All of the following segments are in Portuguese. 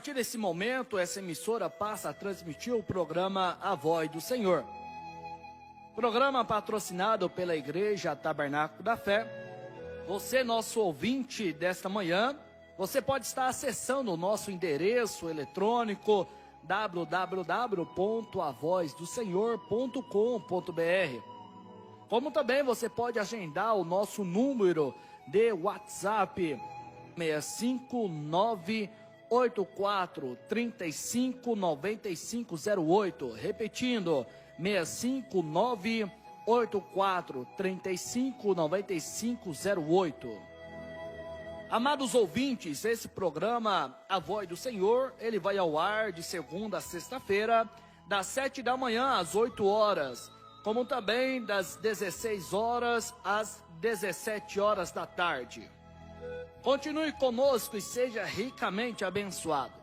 partir desse momento, essa emissora passa a transmitir o programa A Voz do Senhor. Programa patrocinado pela Igreja Tabernáculo da Fé. Você, nosso ouvinte desta manhã, você pode estar acessando o nosso endereço eletrônico www.avozdosenhor.com.br. Como também você pode agendar o nosso número de WhatsApp 65984359508, repetindo, 65984359508. Amados ouvintes, esse programa A Voz do Senhor, ele vai ao ar de segunda a sexta-feira, das 7 da manhã às 8 horas, como também das 16 horas às 17 horas da tarde. Continue conosco e seja ricamente abençoado.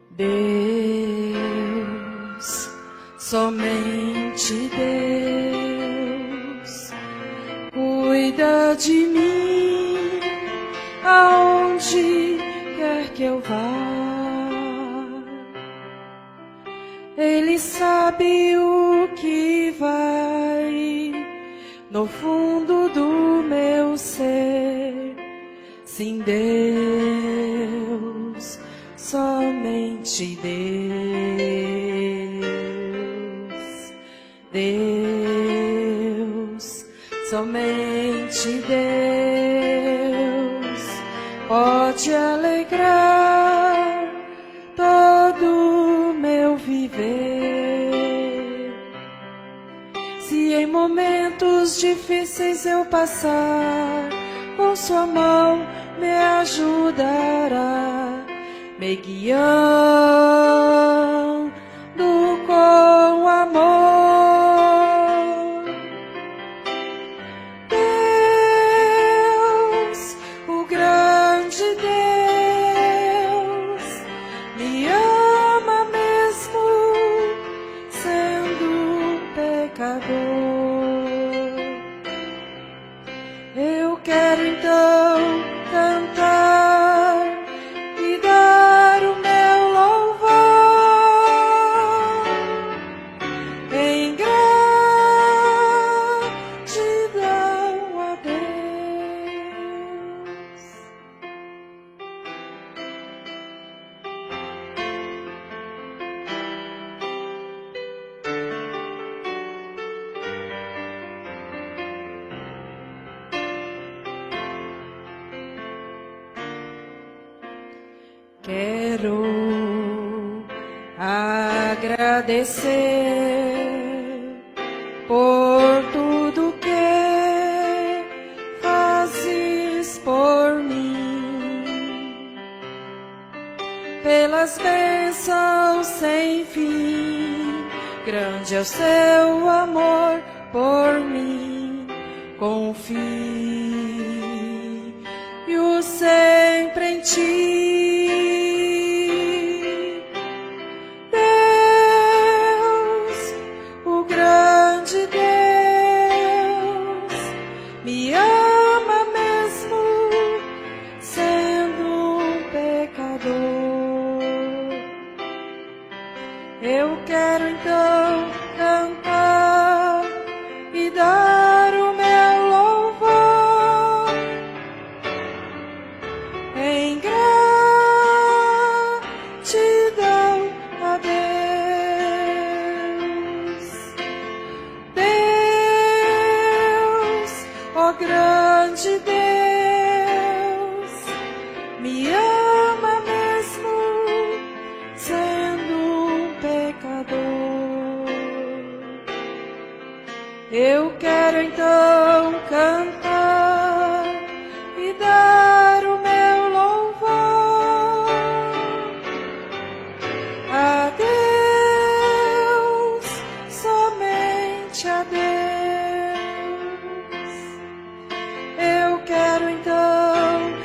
Deus, somente Deus, cuida de mim, aonde quer que eu vá. Ele sabe o que vai no fundo do meu ser. Sim, Deus, somente Deus, Deus, somente Deus pode alegrar todo o meu viver. Se em momentos difíceis eu passar, com sua mão me ajudará, me guiando com amor. Deus, o grande Deus, me ama mesmo sendo pecador. Eu quero então cantar e dar o meu louvor em gratidão a Deus. Quero agradecer por tudo que fazes por mim, pelas bênçãos sem fim. Grande é o seu amor por mim. Confio sempre em ti. Me ama mesmo sendo um pecador. Eu quero então cantar e dar o meu louvor em gratidão a Deus. Ó grande Deus, me ama mesmo sendo um pecador. Eu quero então cantar e dar o meu louvor a Deus, somente a Deus. Eu quero então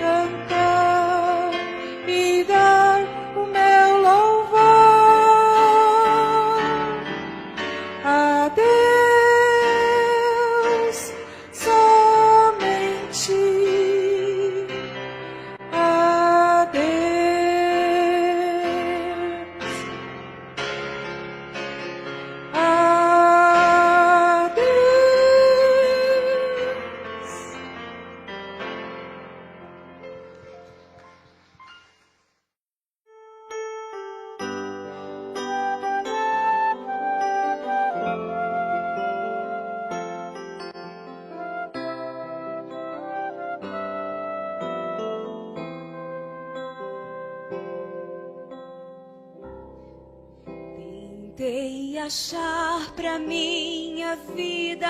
Tentei achar pra minha vida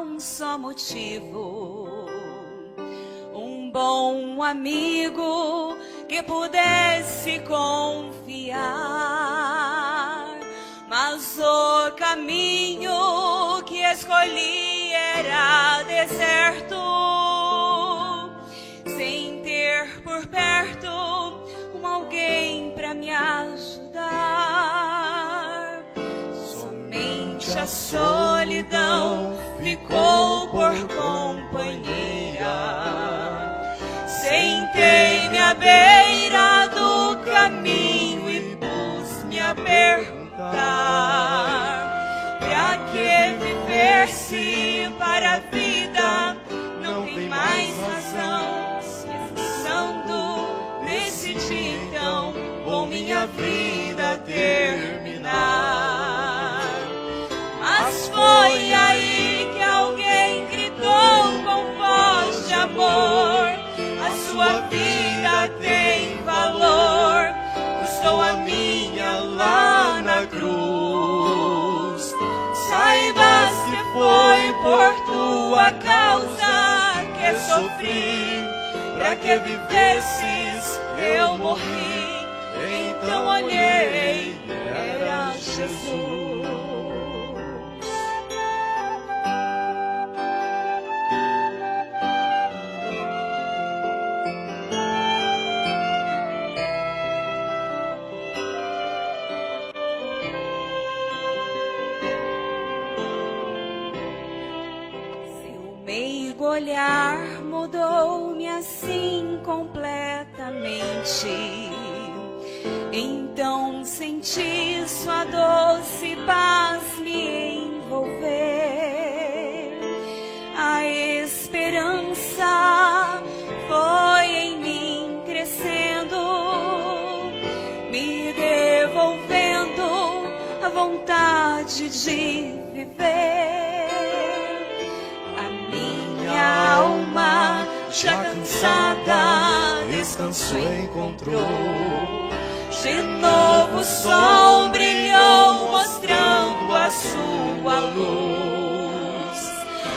um só motivo, um bom amigo que pudesse confiar, mas o caminho que escolhi era deserto, sem ter por perto alguém pra me ajudar. Somente a solidão ficou por companheira. Sentei-me à beira do caminho e pus-me a perguntar: pra que viver se para a vida não tem mais razão? Decidi então com minha vida terminar. Mas foi aí que alguém gritou com voz de amor: a sua vida tem valor, custou a minha lá na cruz. Saibas que foi por tua causa que sofri, pra que vivesses eu morri. Então olhei, era Jesus. Seu meigo olhar mudou-me assim completamente. Então senti sua doce paz me envolver. A esperança foi em mim crescendo, me devolvendo a vontade de viver. A minha alma já cansada descanso encontrou. De novo o sol brilhou mostrando a sua luz.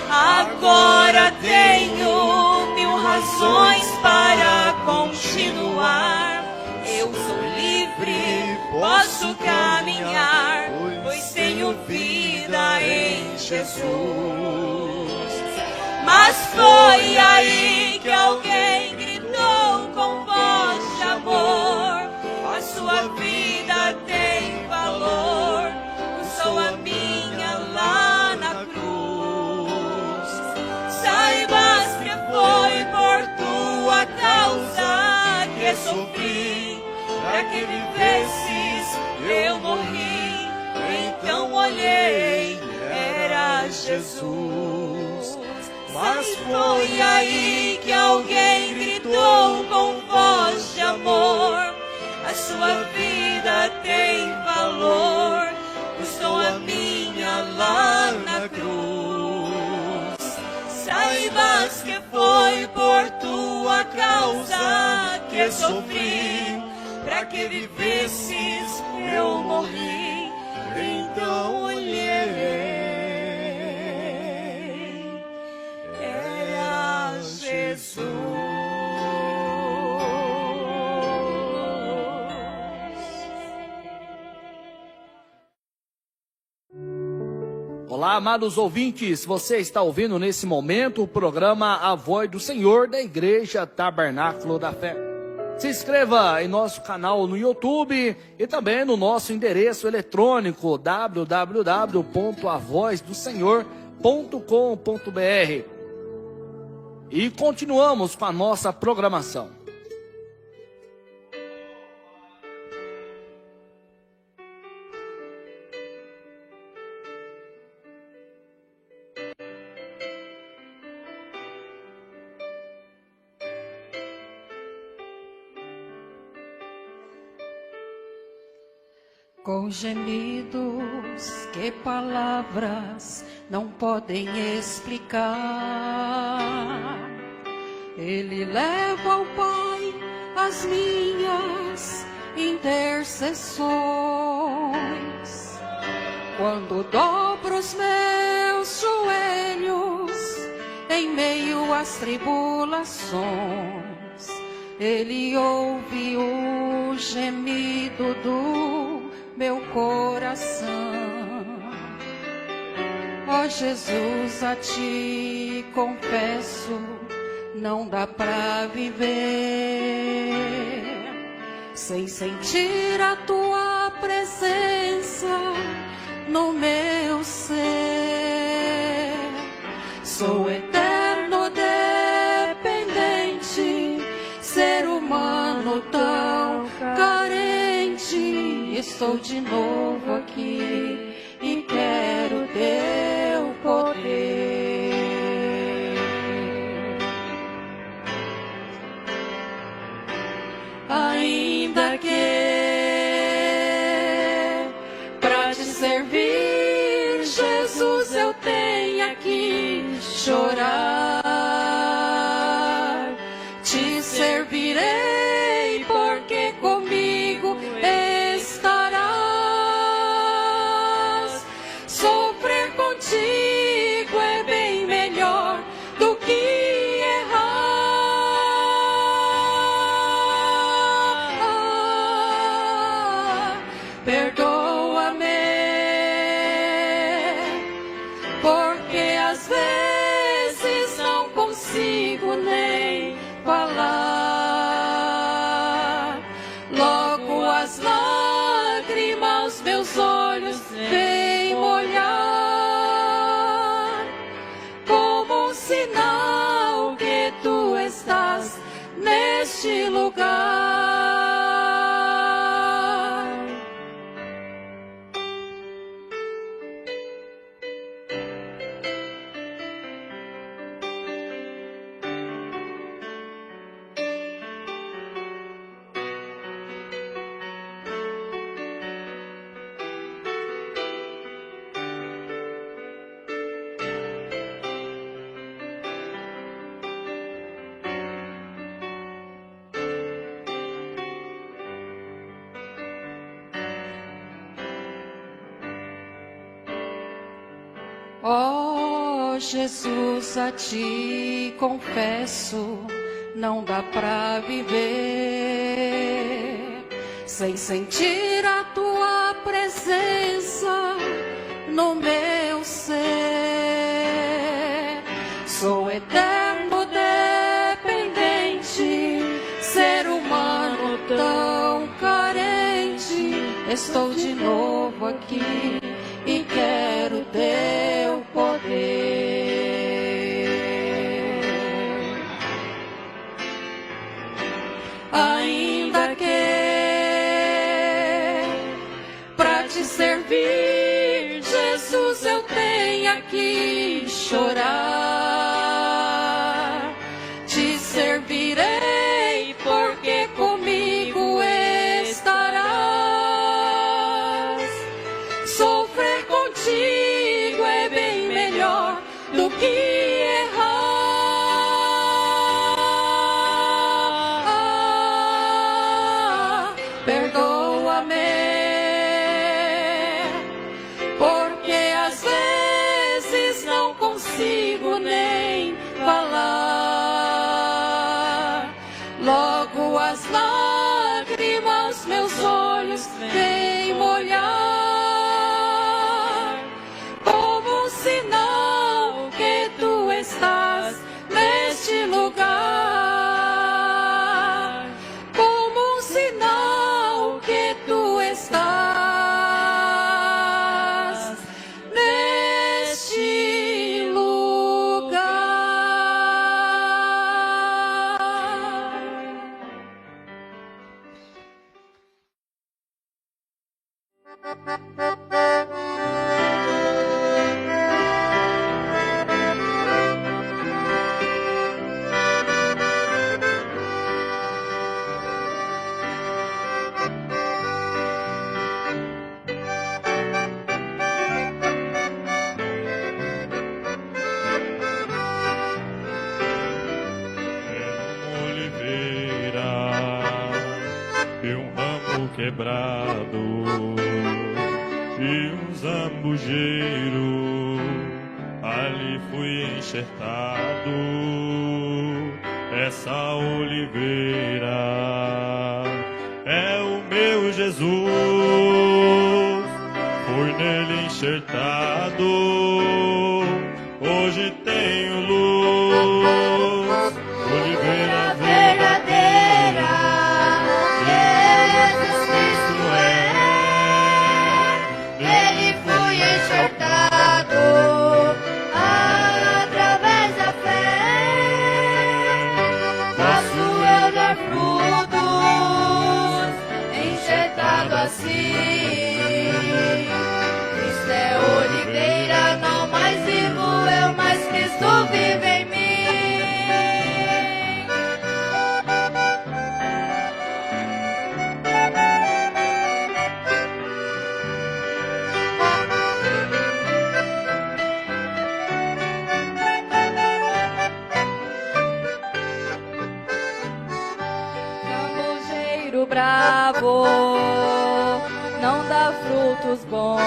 Agora tenho 1000 razões para continuar. Eu sou livre, posso caminhar, pois tenho vida em Jesus. Mas foi aí que alguém gritou com voz de amor: a sua vida tem valor, custou a minha lá na cruz. Saibas que foi por tua causa que sofri, pra que vivesses eu morri. Então olhei, era Jesus. Mas foi aí que alguém gritou com voz de amor: a sua vida tem valor, custou a minha lá na cruz. Saibas que foi por tua causa que sofri, pra que vivesses eu morri. Então olhei, era Jesus. Olá, amados ouvintes, você está ouvindo nesse momento o programa A Voz do Senhor da Igreja Tabernáculo da Fé. Se inscreva em nosso canal no YouTube e também no nosso endereço eletrônico www.avozdosenhor.com.br. E continuamos com a nossa programação. Com gemidos que palavras não podem explicar, Ele leva ao Pai as minhas intercessões. Quando dobro os meus joelhos em meio às tribulações, Ele ouve o gemido do meu coração. Ó Jesus, a Ti confesso, não dá pra viver sem sentir a Tua presença no meu ser. Sou eterno dependente, ser humano tão carente. Estou de novo aqui e quero Teu poder. Ainda que pra Te servir, Jesus, eu tenha que chorar, Te servirei porque comigo estarás. Sofrer contigo é bem melhor do que errar. Perdoa-me, porque às vezes não consigo nem falar. Logo as lágrimas meus olhos vêm molhar, como um sinal que Tu estás neste lugar. Ó Jesus, a Ti confesso, não dá pra viver sem sentir a Tua presença no meu ser. Sou eterno dependente, ser humano tão carente. Estou de novo aqui e quero Teu poder. Ainda que pra Te servir, Jesus, eu tenha que chorar, Te servirei porque comigo estarás. Sofrer contigo é bem melhor do que errar. Perdoa-me, porque às vezes não consigo nem falar. Logo as lágrimas meus olhos vêm molhar, como um sinal que Tu estás neste lugar. Como um sinal que Tu estás neste lugar. Oliveira, e um ramo quebrado, e um zambujeiro, ali fui enxertado. Essa oliveira é o meu Jesus, fui nele enxertado, hoje tenho luz, oliveira verdadeira, Jesus Cristo é, nele fui enxertado, através da fé, posso eu dar frutos, enxertado assim. Cristo é oliveira, não mais vivo eu, mas Cristo vive em mim. Zambujeiro bravo não dá frutos bons,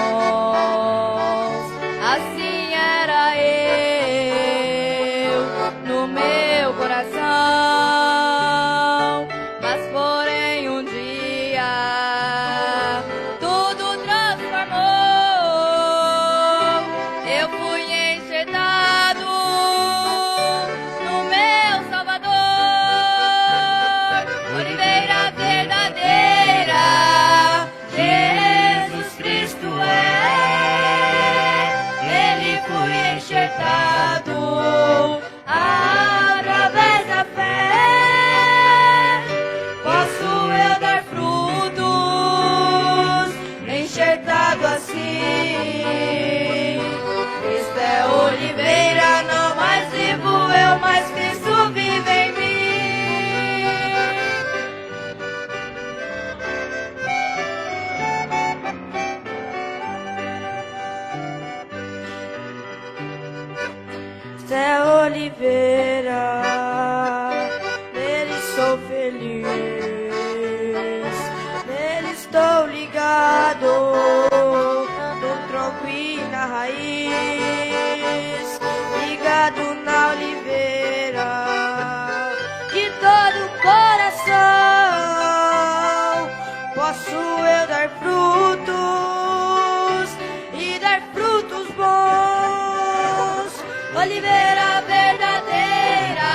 assim era eu no meu coração, mas porém um dia tudo transformou, eu fui enxertado no meu Salvador, oliveira verdadeira, Jesus Cristo é, nele fui enxertado, através da fé, posso eu dar frutos, enxertado assim. Cristo é oliveira, não mais vivo eu, mas Cristo vive em mim. É oliveira, nele sou feliz, nele estou ligado, no tronco e na raiz, ligado na oliveira, de todo o coração, posso eu dar frutos e dar frutos bons. Oliveira verdadeira,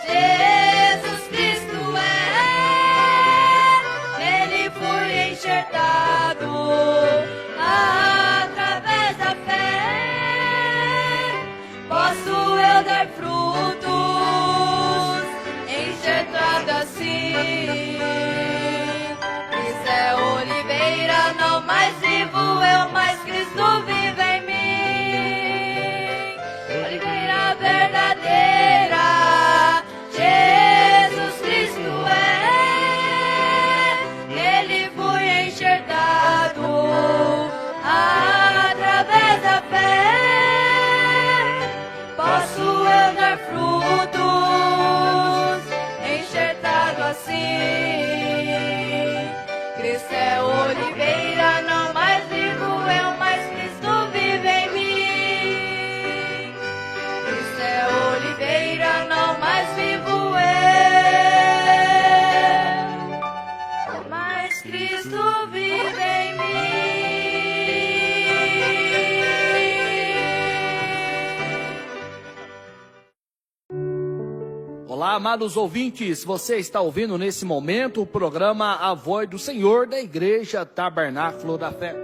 Jesus Cristo é, nele fui enxertado, através da fé, posso eu dar frutos, enxertado assim. Cristo é oliveira, não mais vivo eu, mas Cristo vive em mim. Oliveira verdadeira, Jesus Cristo é, nele fui enxertado, através da fé, posso eu dar frutos, enxertado assim. Cristo é oliveira, não mais vivo eu, mas Cristo vive em mim. Oliveira, não mais vivo eu, mas Cristo vive em mim. Olá, amados ouvintes, você está ouvindo nesse momento o programa A Voz do Senhor da Igreja Tabernáculo da Fé.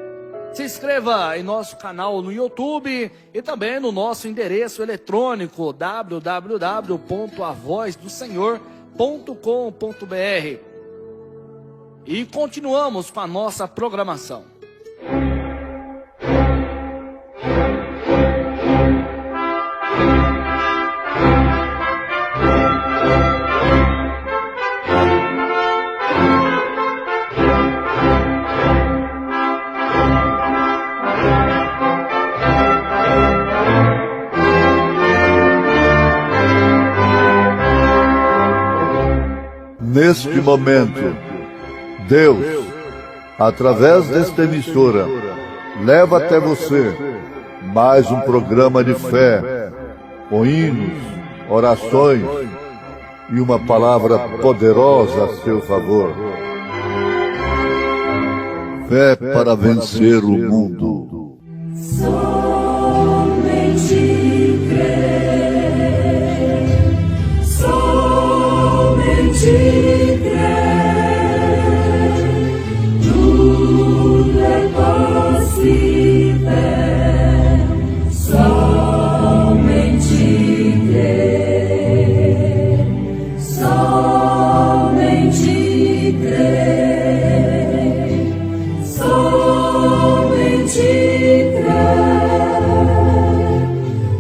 Se inscreva em nosso canal no YouTube e também no nosso endereço eletrônico www.avozdosenhor.com.br. E continuamos com a nossa programação. Neste momento, Deus, através desta emissora, leva até você mais um programa de fé, com hinos, orações e uma palavra poderosa a seu favor. Fé para vencer o mundo. Somente crer, somente crer, tudo é possível, somente crer, somente crer, somente crer,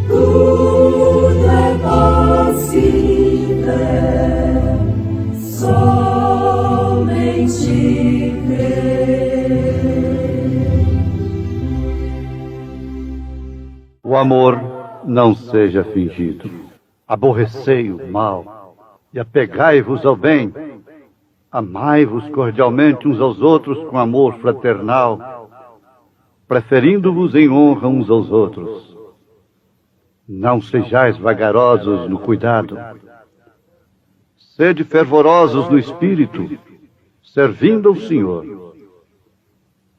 tudo é possível, somente crer. O amor não seja fingido. Aborrecei o mal e apegai-vos ao bem. Amai-vos cordialmente uns aos outros com amor fraternal, preferindo-vos em honra uns aos outros. Não sejais vagarosos no cuidado. Sede fervorosos no espírito, servindo ao Senhor.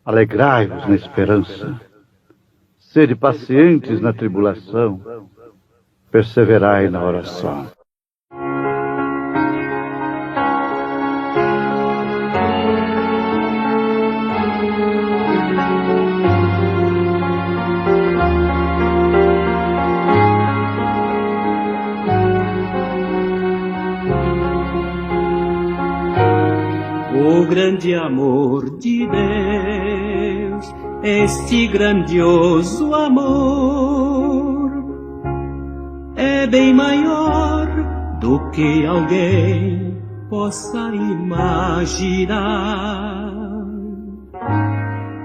Alegrai-vos na esperança. Sede pacientes na tribulação. Perseverai na oração. O grande amor de Deus, este grandioso amor, é bem maior do que alguém possa imaginar.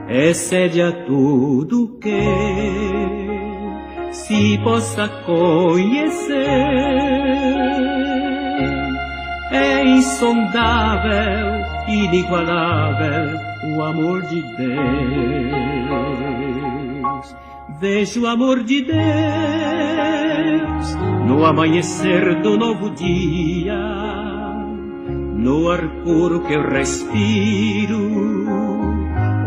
Excede a tudo que se possa conhecer. É insondável, inigualável o amor de Deus. Vejo o amor de Deus no amanhecer do novo dia, no ar puro que eu respiro,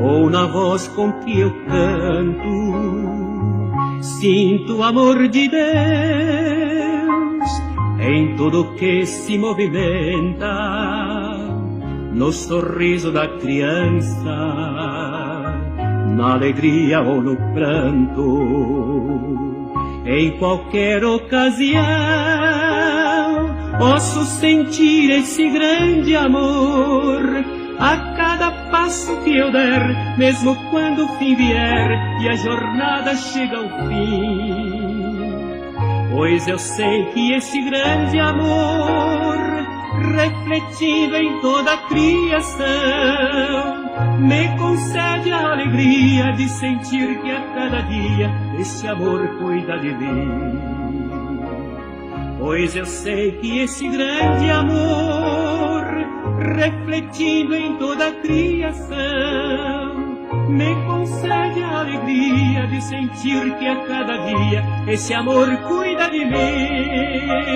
ou na voz com que eu canto. Sinto o amor de Deus em tudo que se movimenta, no sorriso da criança, na alegria ou no pranto. Em qualquer ocasião posso sentir esse grande amor a cada passo que eu der, mesmo quando o fim vier e a jornada chega ao fim. Pois eu sei que esse grande amor, refletindo em toda a criação, me concede a alegria de sentir que a cada dia esse amor cuida de mim. Pois eu sei que esse grande amor, refletindo em toda a criação, me concede a alegria de sentir que a cada dia esse amor cuida de mim.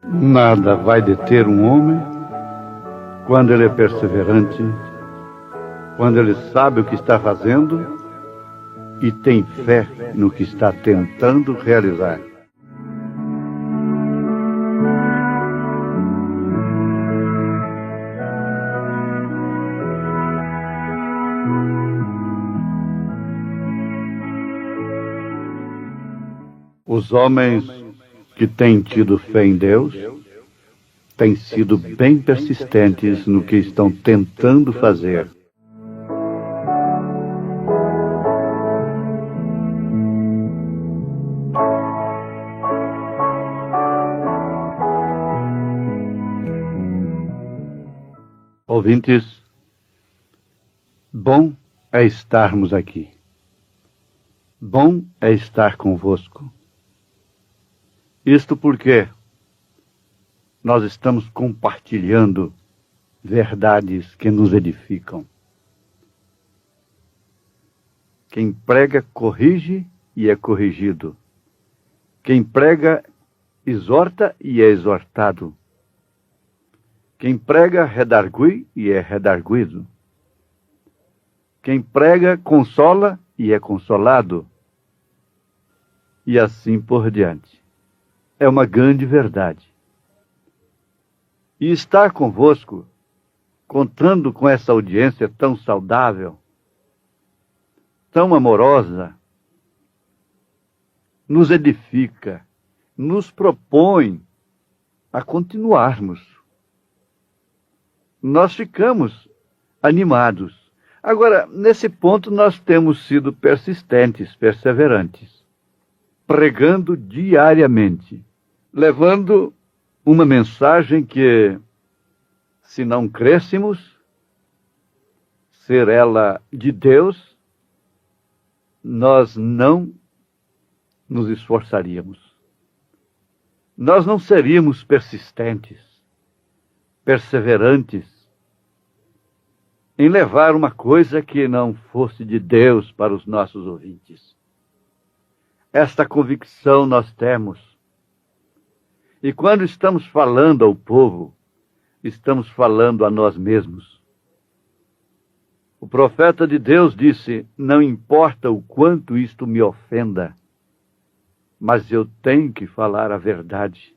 Nada vai deter um homem quando ele é perseverante, quando ele sabe o que está fazendo e tem fé no que está tentando realizar. Os homens que têm tido fé em Deus têm sido bem persistentes no que estão tentando fazer. Ouvintes, bom é estarmos aqui. Bom é estar convosco. Isto porque nós estamos compartilhando verdades que nos edificam. Quem prega, corrige e é corrigido. Quem prega, exorta e é exortado. Quem prega, redargui e é redarguido. Quem prega, consola e é consolado. E assim por diante. É uma grande verdade. E estar convosco, contando com essa audiência tão saudável, tão amorosa, nos edifica, nos propõe a continuarmos. Nós ficamos animados. Agora, nesse ponto, nós temos sido persistentes, perseverantes, pregando diariamente, levando uma mensagem que, se não crêssemos ser ela de Deus, nós não nos esforçaríamos. Nós não seríamos persistentes, perseverantes, em levar uma coisa que não fosse de Deus para os nossos ouvintes. Esta convicção nós temos. E quando estamos falando ao povo, estamos falando a nós mesmos. O profeta de Deus disse: não importa o quanto isto me ofenda, mas eu tenho que falar a verdade.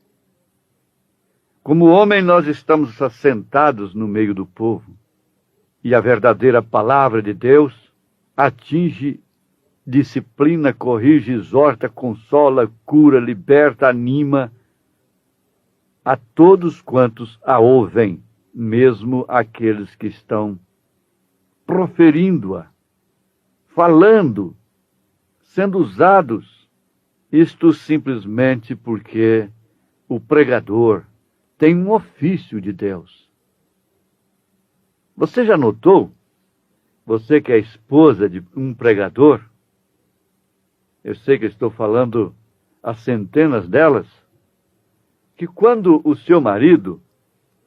Como homem, nós estamos assentados no meio do povo. E a verdadeira palavra de Deus atinge, disciplina, corrige, exorta, consola, cura, liberta, anima a todos quantos a ouvem, mesmo aqueles que estão proferindo-a, falando, sendo usados. Isto simplesmente porque o pregador tem um ofício de Deus. Você já notou, você que é esposa de um pregador, eu sei que estou falando a centenas delas, que quando o seu marido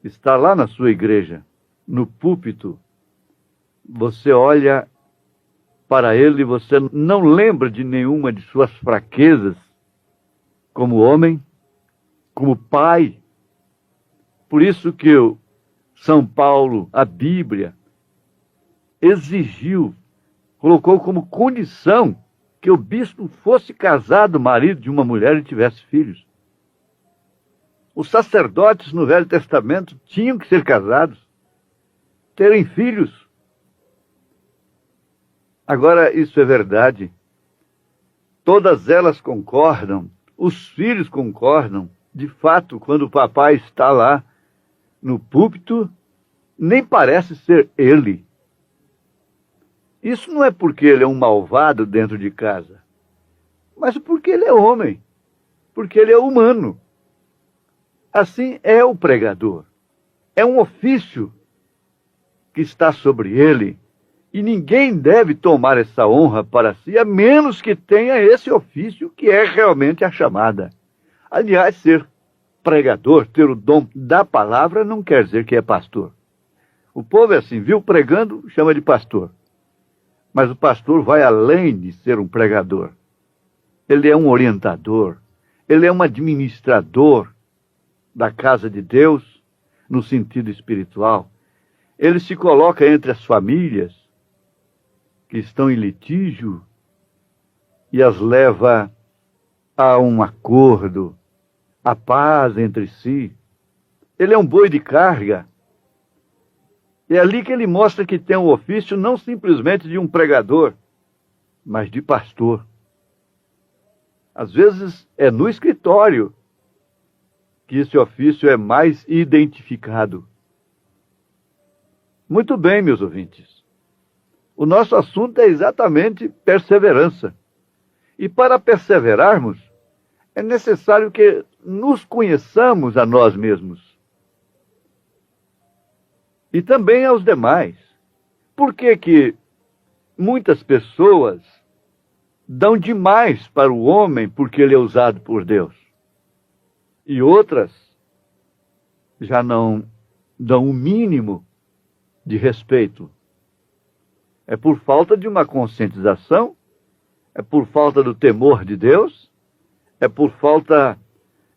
está lá na sua igreja, no púlpito, você olha para ele e você não lembra de nenhuma de suas fraquezas, como homem, como pai. Por isso que São Paulo, a Bíblia, exigiu, colocou como condição que o bispo fosse casado, marido de uma mulher e tivesse filhos. Os sacerdotes no Velho Testamento tinham que ser casados, terem filhos. Agora, isso é verdade. Todas elas concordam, os filhos concordam. De fato, quando o papai está lá no púlpito, nem parece ser ele. Isso não é porque ele é um malvado dentro de casa, mas porque ele é homem, porque ele é humano. Assim é o pregador. É um ofício que está sobre ele, e ninguém deve tomar essa honra para si, a menos que tenha esse ofício que é realmente a chamada. Aliás, ser pregador, ter o dom da palavra, não quer dizer que é pastor. O povo é assim, viu pregando, chama de pastor. Mas o pastor vai além de ser um pregador. Ele é um orientador, ele é um administrador da casa de Deus, no sentido espiritual. Ele se coloca entre as famílias que estão em litígio e as leva a um acordo, a paz entre si. Ele é um boi de carga. É ali que ele mostra que tem um ofício não simplesmente de um pregador, mas de pastor. Às vezes é no escritório que esse ofício é mais identificado. Muito bem, meus ouvintes. O nosso assunto é exatamente perseverança. E para perseverarmos, é necessário que nos conheçamos a nós mesmos. E também aos demais. Por que que muitas pessoas dão demais para o homem porque ele é usado por Deus? E outras já não dão o mínimo de respeito. É por falta de uma conscientização? É por falta do temor de Deus? É por falta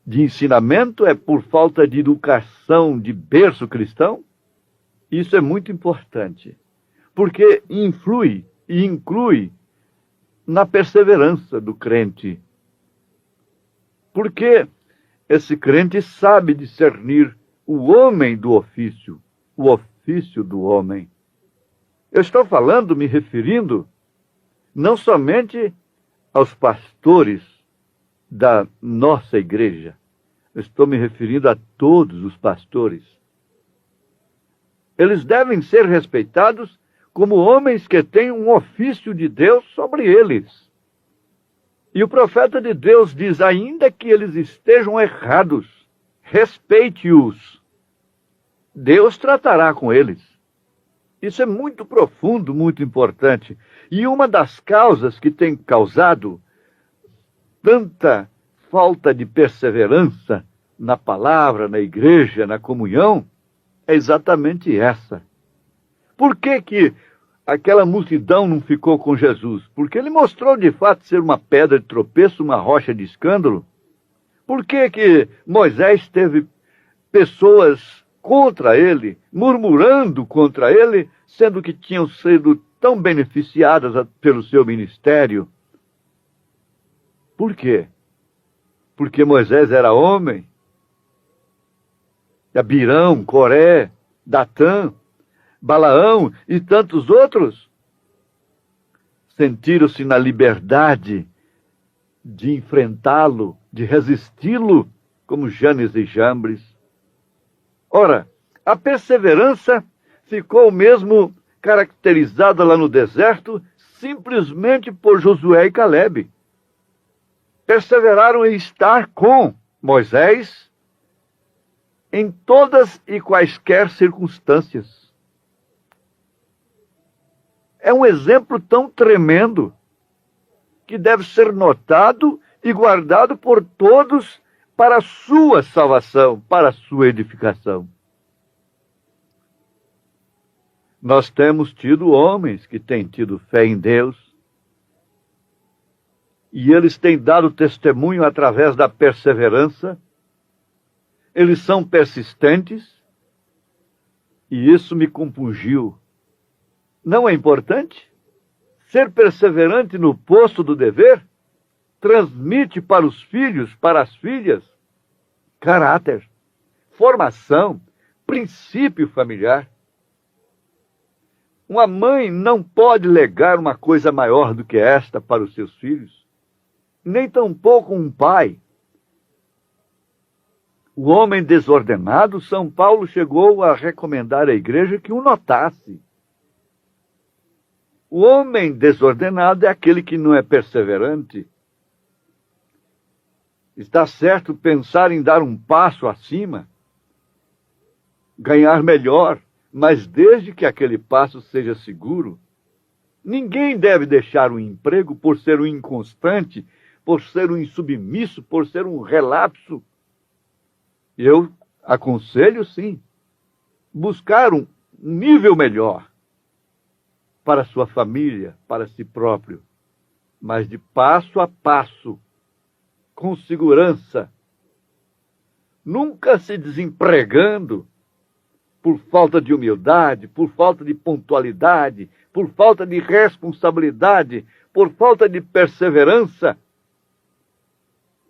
de ensinamento? É por falta de educação de berço cristão? Isso é muito importante, porque influi e inclui na perseverança do crente. Porque esse crente sabe discernir o homem do ofício, o ofício do homem. Eu estou falando, me referindo, não somente aos pastores da nossa igreja. Eu estou me referindo a todos os pastores. Eles devem ser respeitados como homens que têm um ofício de Deus sobre eles. E o profeta de Deus diz, ainda que eles estejam errados, respeite-os. Deus tratará com eles. Isso é muito profundo, muito importante. E uma das causas que tem causado tanta falta de perseverança na palavra, na igreja, na comunhão, é exatamente essa. Por que que aquela multidão não ficou com Jesus? Porque ele mostrou de fato ser uma pedra de tropeço, uma rocha de escândalo. Por que que Moisés teve pessoas contra ele, murmurando contra ele, sendo que tinham sido tão beneficiadas pelo seu ministério? Por quê? Porque Moisés era homem? Abirão, Coré, Datã, Balaão e tantos outros sentiram-se na liberdade de enfrentá-lo, de resisti-lo, como Janes e Jambres. Ora, a perseverança ficou mesmo caracterizada lá no deserto simplesmente por Josué e Calebe. Perseveraram em estar com Moisés em todas e quaisquer circunstâncias. É um exemplo tão tremendo que deve ser notado e guardado por todos para a sua salvação, para a sua edificação. Nós temos tido homens que têm tido fé em Deus e eles têm dado testemunho através da perseverança. Eles são persistentes e isso me compungiu. Não é importante? Ser perseverante no posto do dever transmite para os filhos, para as filhas, caráter, formação, princípio familiar. Uma mãe não pode legar uma coisa maior do que esta para os seus filhos, nem tampouco um pai. O homem desordenado, São Paulo chegou a recomendar à igreja que o notasse. O homem desordenado é aquele que não é perseverante. Está certo pensar em dar um passo acima, ganhar melhor, mas desde que aquele passo seja seguro. Ninguém deve deixar um emprego por ser um inconstante, por ser um insubmisso, por ser um relapso. Eu aconselho, sim, buscar um nível melhor para a sua família, para si próprio, mas de passo a passo, com segurança, nunca se desempregando por falta de humildade, por falta de pontualidade, por falta de responsabilidade, por falta de perseverança,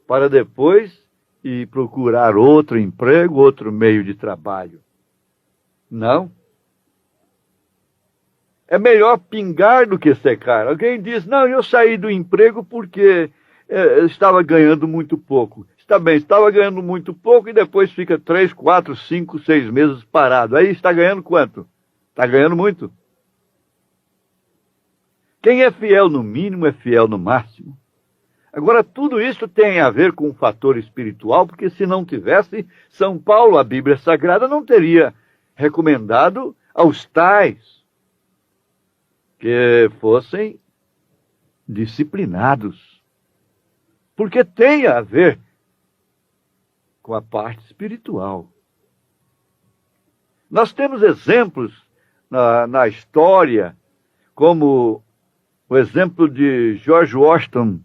para depois ir procurar outro emprego, outro meio de trabalho. Não. É melhor pingar do que secar. Alguém diz, não, eu saí do emprego porque estava ganhando muito pouco. Está bem, estava ganhando muito pouco e depois fica 3, 4, 5, 6 meses parado. Aí está ganhando quanto? Está ganhando muito. Quem é fiel no mínimo é fiel no máximo. Agora, tudo isso tem a ver com um fator espiritual, porque se não tivesse, São Paulo, a Bíblia Sagrada, não teria recomendado aos tais que fossem disciplinados. Porque tem a ver com a parte espiritual. Nós temos exemplos na história, como o exemplo de George Washington.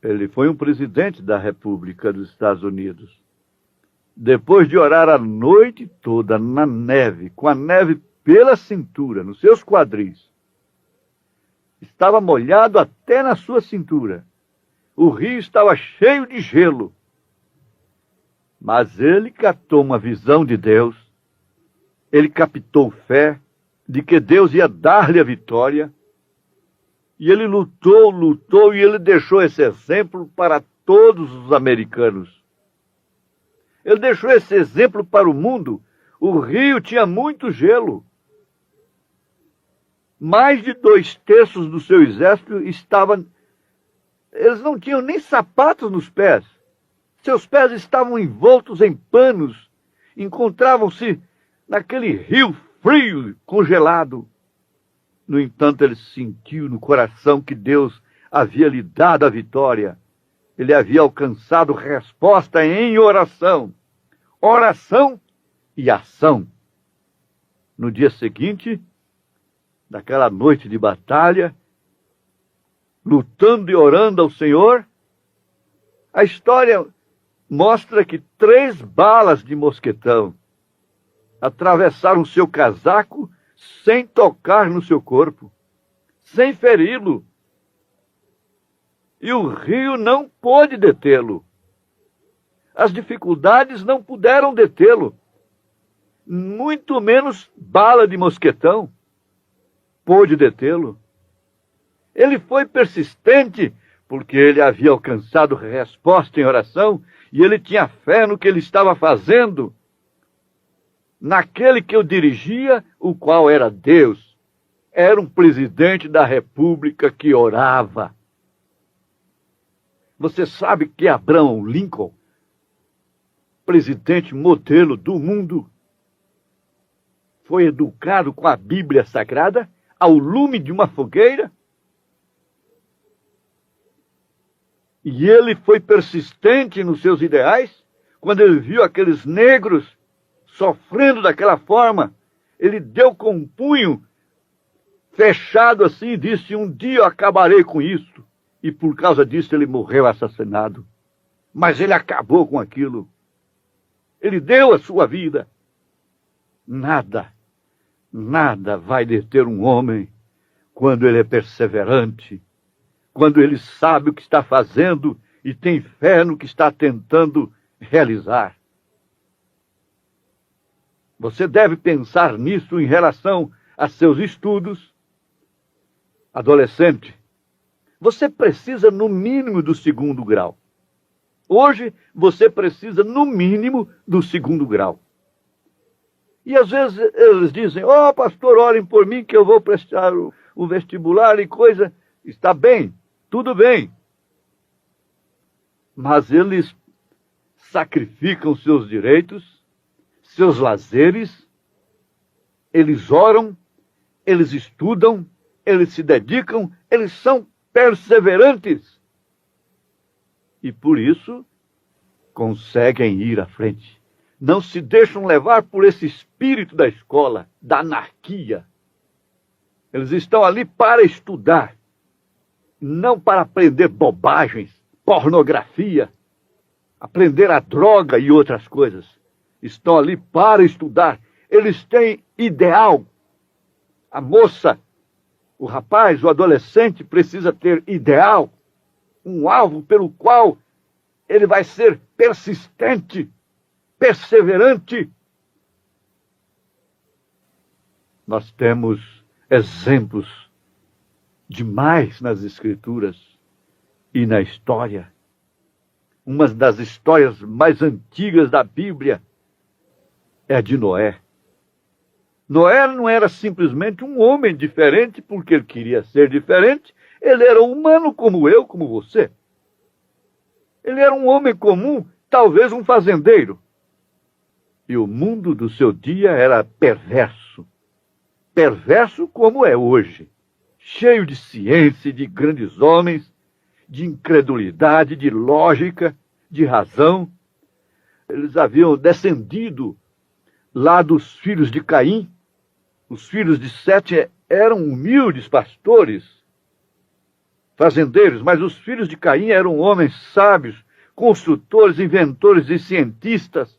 Ele foi um presidente da República dos Estados Unidos. Depois de orar a noite toda na neve, com a neve pela cintura, nos seus quadris, estava molhado até na sua cintura. O rio estava cheio de gelo. Mas ele captou uma visão de Deus. Ele captou fé de que Deus ia dar-lhe a vitória. E ele lutou, e ele deixou esse exemplo para todos os americanos. Ele deixou esse exemplo para o mundo. O rio tinha muito gelo. Mais de 2/3 do seu exército estavam... Eles não tinham nem sapatos nos pés. Seus pés estavam envoltos em panos. Encontravam-se naquele rio frio, congelado. No entanto, ele sentiu no coração que Deus havia lhe dado a vitória. Ele havia alcançado resposta em oração. Oração e ação. No dia seguinte, naquela noite de batalha, lutando e orando ao Senhor, a história mostra que 3 balas de mosquetão atravessaram seu casaco sem tocar no seu corpo, sem feri-lo. E o rio não pôde detê-lo. As dificuldades não puderam detê-lo. Muito menos bala de mosquetão pôde detê-lo. Ele foi persistente, porque ele havia alcançado resposta em oração, e ele tinha fé no que ele estava fazendo, naquele que o dirigia, o qual era Deus. Era um presidente da República que orava. Você sabe que Abraham Lincoln, presidente modelo do mundo, foi educado com a Bíblia Sagrada ao lume de uma fogueira? E ele foi persistente nos seus ideais. Quando ele viu aqueles negros sofrendo daquela forma, ele deu com um punho fechado assim e disse: um dia eu acabarei com isso. E por causa disso ele morreu assassinado. Mas ele acabou com aquilo. Ele deu a sua vida. Nada vai deter um homem quando ele é perseverante, quando ele sabe o que está fazendo e tem fé no que está tentando realizar. Você deve pensar nisso em relação a seus estudos. Adolescente, você precisa no mínimo do 2º grau. Hoje você precisa no mínimo do 2º grau. E às vezes eles dizem: ó, pastor, orem por mim que eu vou prestar o vestibular e coisa. Está bem, tudo bem. Mas eles sacrificam seus direitos, seus lazeres, eles oram, eles estudam, eles se dedicam, eles são perseverantes. E por isso conseguem ir à frente. Não se deixam levar por esse espírito da escola, da anarquia. Eles estão ali para estudar, não para aprender bobagens, pornografia, aprender a droga e outras coisas. Estão ali para estudar. Eles têm ideal. A moça, o rapaz, o adolescente precisa ter ideal, um alvo pelo qual ele vai ser persistente, perseverante. Nós temos exemplos demais nas Escrituras e na história. Uma das histórias mais antigas da Bíblia é a de Noé. Noé não era simplesmente um homem diferente porque ele queria ser diferente. Ele era humano como eu, como você. Ele era um homem comum, talvez um fazendeiro. E o mundo do seu dia era perverso. Perverso como é hoje. Cheio de ciência, de grandes homens, de incredulidade, de lógica, de razão. Eles haviam descendido lá dos filhos de Caim. Os filhos de Sete eram humildes pastores, fazendeiros, mas os filhos de Caim eram homens sábios, construtores, inventores e cientistas,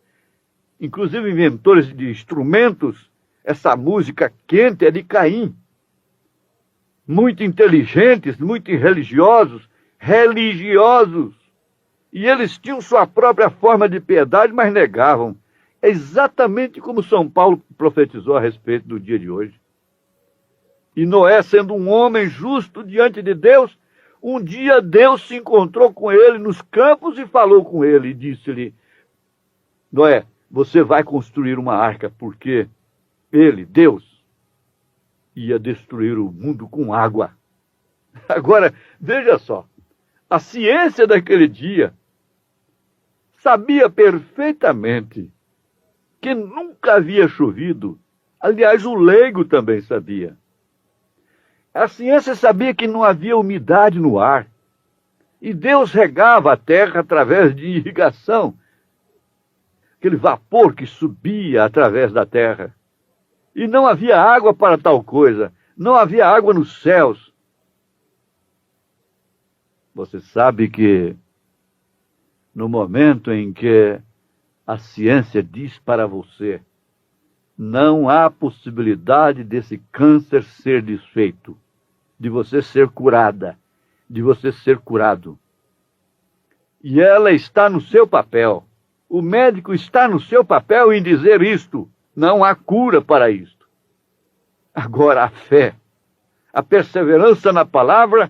inclusive inventores de instrumentos. Essa música quente é de Caim. Muito inteligentes, muito religiosos. E eles tinham sua própria forma de piedade, mas negavam. É exatamente como São Paulo profetizou a respeito do dia de hoje. E Noé, sendo um homem justo diante de Deus, um dia Deus se encontrou com ele nos campos e falou com ele e disse-lhe: Noé, você vai construir uma arca, porque ele, Deus, ia destruir o mundo com água. Agora, veja só, a ciência daquele dia sabia perfeitamente que nunca havia chovido. Aliás, o leigo também sabia. A ciência sabia que não havia umidade no ar. E Deus regava a terra através de irrigação. Aquele vapor que subia através da terra. E não havia água para tal coisa. Não havia água nos céus. Você sabe que no momento em que a ciência diz para você: não há possibilidade desse câncer ser desfeito, de você ser curada, de você ser curado. E ela está no seu papel. O médico está no seu papel em dizer isto. Não há cura para isto. Agora a fé, a perseverança na palavra,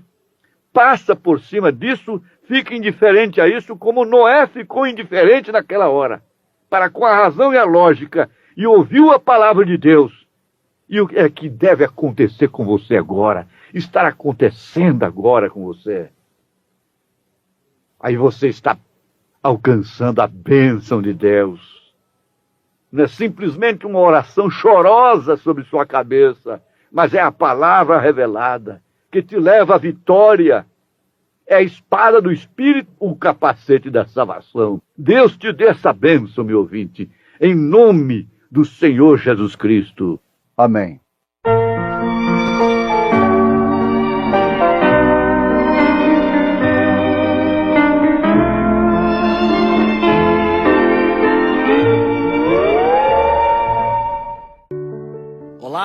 passa por cima disso, fica indiferente a isso, como Noé ficou indiferente naquela hora, para com a razão e a lógica, e ouviu a palavra de Deus. E o que é que deve acontecer com você agora? Estar acontecendo agora com você. Aí você está alcançando a bênção de Deus. Não é simplesmente uma oração chorosa sobre sua cabeça, mas é a palavra revelada que te leva à vitória. É a espada do Espírito, o capacete da salvação. Deus te dê essa bênção, meu ouvinte, em nome do Senhor Jesus Cristo. Amém.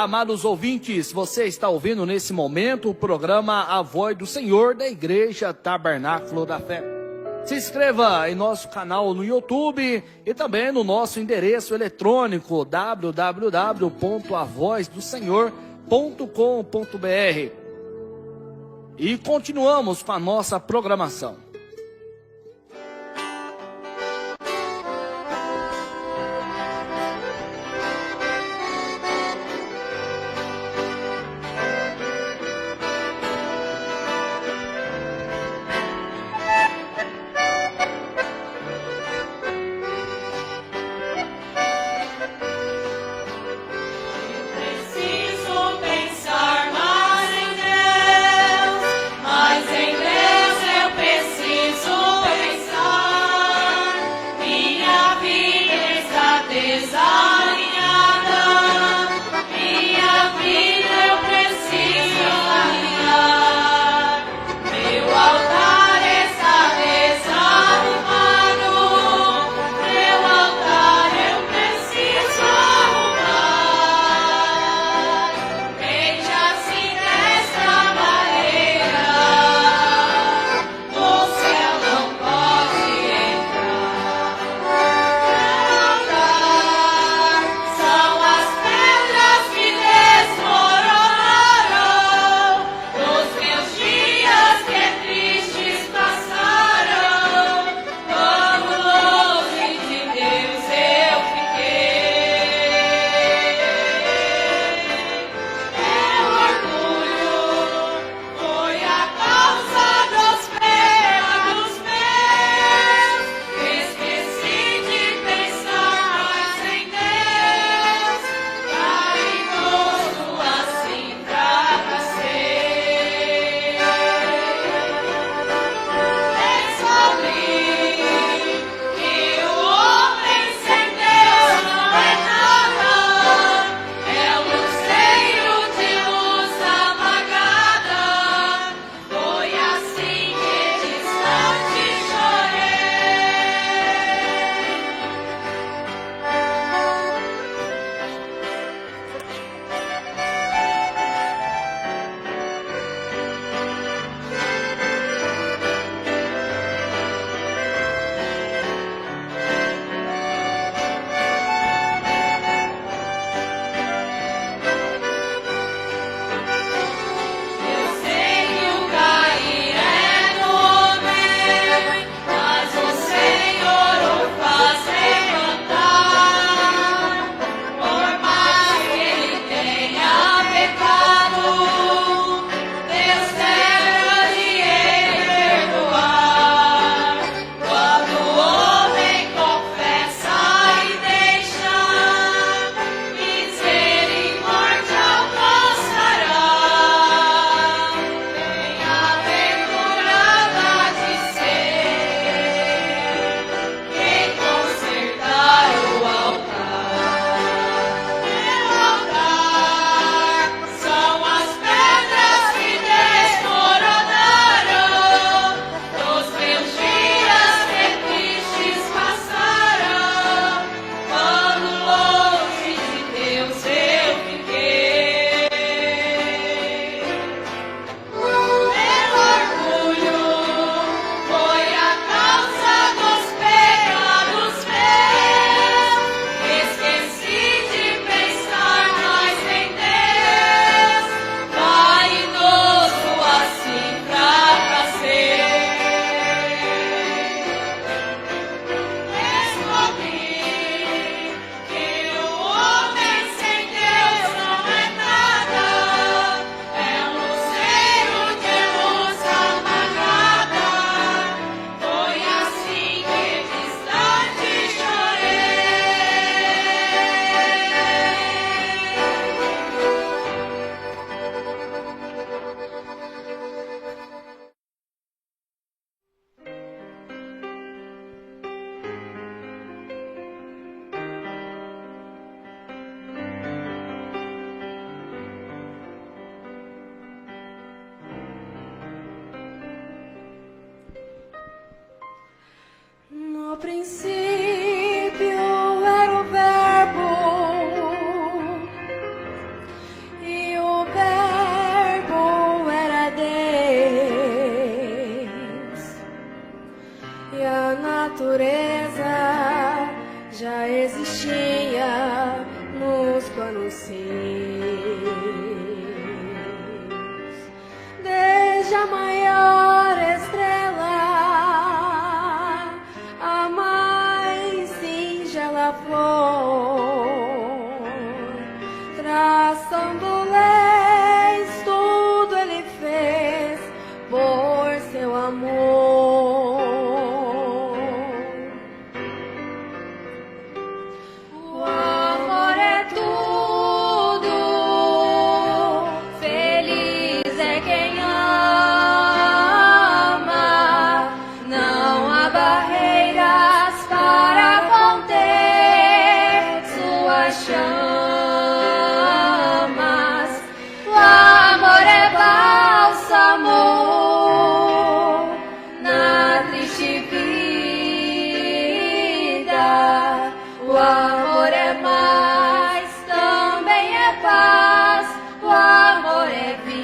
Olá, amados ouvintes, você está ouvindo nesse momento o programa A Voz do Senhor da Igreja Tabernáculo da Fé. Se inscreva em nosso canal no YouTube e também no nosso endereço eletrônico www.avozdosenhor.com.br. E continuamos com a nossa programação. Mas em Deus eu preciso. princípio era o Verbo, e o Verbo era Deus, e a natureza já existia nos planos seus, desde a maior estrela, a mais singela flor, traçando leis, tudo ele fez por seu amor. O amor é tudo, feliz é quem ama, não há barreiras para conter suas chamas. O amor é bálsamo na triste vida. O amor é mais, também é paz. O amor é vida.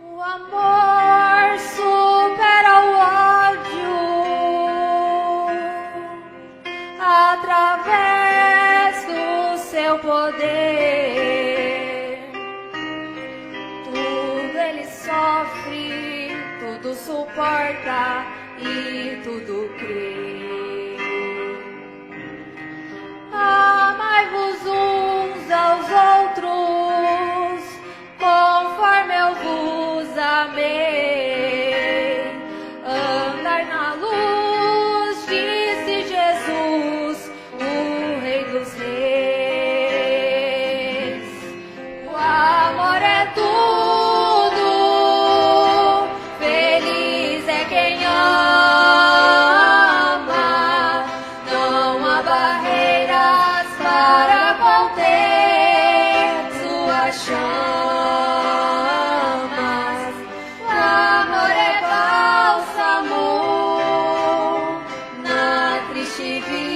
O amor supera o ódio através do seu poder. Tudo ele sofre, tudo suporta e tudo crê. Amai-vos uns aos outros, conforme eu vos amei. Andai na luz, disse Jesus, o Rei dos Reis. O amor é tudo, feliz é quem ama, não há barreiras para conter suas chamas. O amor é bálsamo na triste vida.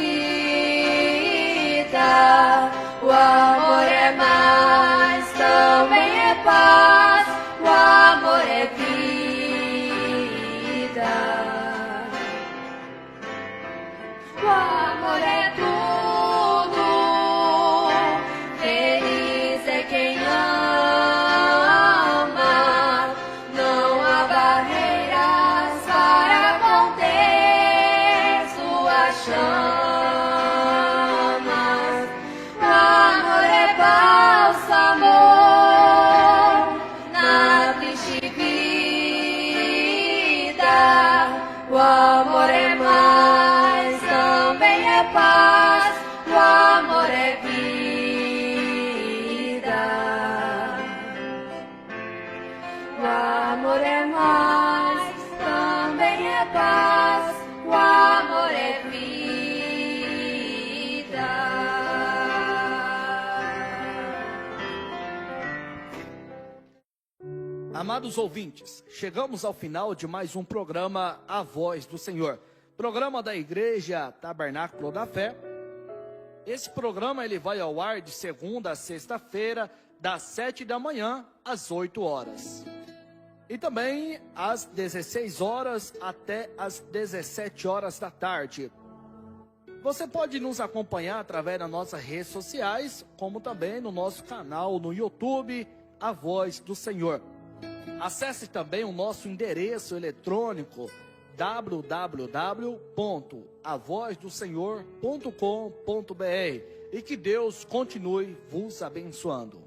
O amor é mais, também é paz. O amor é vida. O amor é tudo, feliz é quem ama, não há barreiras para conter suas chamas. O amor é bálsamo na triste vida. O amor é mais, também é paz. O amor é vida. O amor é mais, também é paz. O amor é vida. Amados ouvintes, chegamos ao final de mais um programa A Voz do Senhor, programa da Igreja Tabernáculo da Fé. Esse programa ele vai ao ar de segunda a sexta-feira, das 7 da manhã às 8 horas. E também às 16 horas até às 17 horas da tarde. Você pode nos acompanhar através das nossas redes sociais, como também no nosso canal no YouTube, A Voz do Senhor. Acesse também o nosso endereço eletrônico www.avozdosenhor.com.br e que Deus continue vos abençoando.